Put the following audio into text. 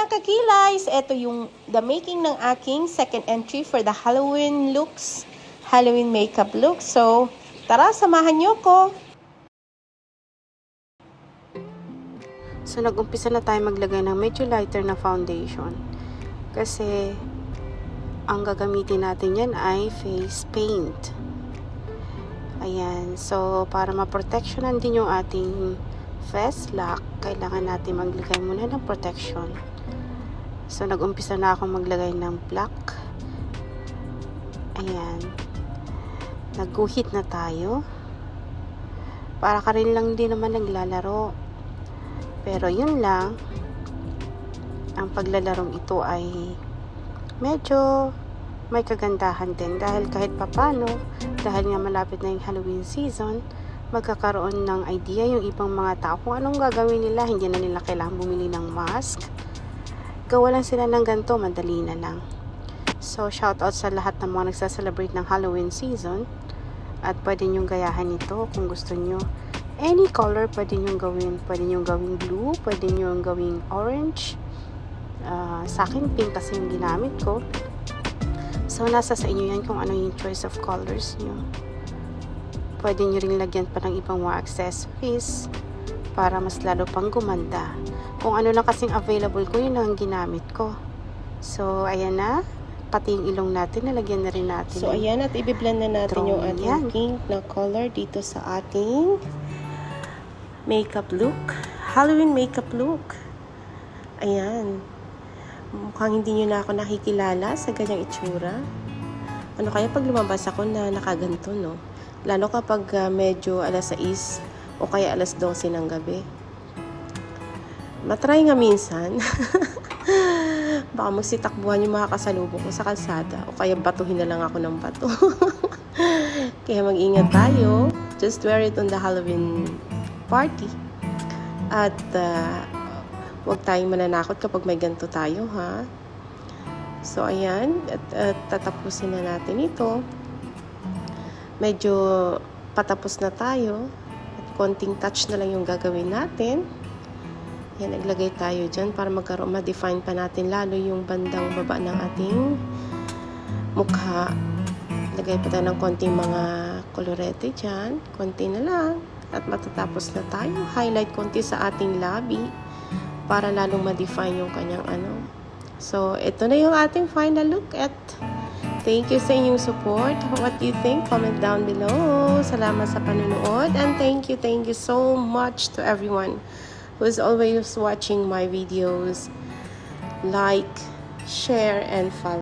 mga kakilays! Ito yung the making ng aking second entry for the Halloween looks, Halloween makeup look. So, tara, samahan niyo ko! So, nag-umpisa na tayo maglagay ng medyo lighter na foundation. Kasi, ang gagamitin natin yan ay face paint. Ayan. So, para ma-protectionan din yung ating face lock, kailangan natin maglagay muna ng protection. So, nag-umpisa na ako maglagay ng black. Ayan. Nag-guhit na tayo. Para ka rin lang din naman naglalaro. Pero yun lang, ang paglalarong ito ay medyo may kagandahan din. Dahil kahit papano, dahil nga malapit na yung Halloween season, magkakaroon ng idea yung ibang mga tao kung anong gagawin nila. Hindi na nila kailangan bumili ng mask. Gawa lang sila ng ganito, madali na lang. So, shout out sa lahat ng mga nagsaselebrate ng Halloween season. At pwede nyong gayahan ito kung gusto nyo. Any color pwede nyong gawin. Pwede nyong gawing blue, pwede nyong gawing orange. Sa akin, pink kasi yung ginamit ko. So, nasa sa inyo yan kung ano yung choice of colors nyo. Pwede nyo rin lagyan pa ng ibang mga accessories para mas lalo pang gumanda. Kung ano lang kasing available ko, yun ang ginamit ko. So, ayan na. Pati yung ilong natin, nalagyan na rin natin. So, ayan, at i-blend na natin yung ating yan. pink na color dito sa ating makeup look. Halloween makeup look. Ayan. Mukhang hindi nyo na ako nakikilala sa ganyang itsura. Ano kaya pag lumabas ako na nakaganto, no? Lalo kapag medyo alas 6 o kaya alas 12 ng gabi. Matry nga minsan. Baka magsitakbuhan yung mga kasalubong ko sa kalsada o kaya batuhin na lang ako ng bato. Kaya mag-ingat tayo. Just wear it on the Halloween party. At huwag tayong mananakot kapag may ganito tayo, ha? So, ayan. At tatapusin na natin ito. Medyo patapos na tayo. At konting touch na lang yung gagawin natin. Yan, naglagay tayo dyan para ma-define pa natin lalo yung bandang baba ng ating mukha. Lagay pa tayo ng konting mga kolorete dyan. Konti na lang. At matatapos na tayo. Highlight konti sa ating labi para lalong ma-define yung kanyang ano. So, ito na yung ating final look. At thank you sa inyong support. What do you think? Comment down below. Salamat sa panunood. And thank you so much to everyone who's always watching my videos. Like, share, and follow.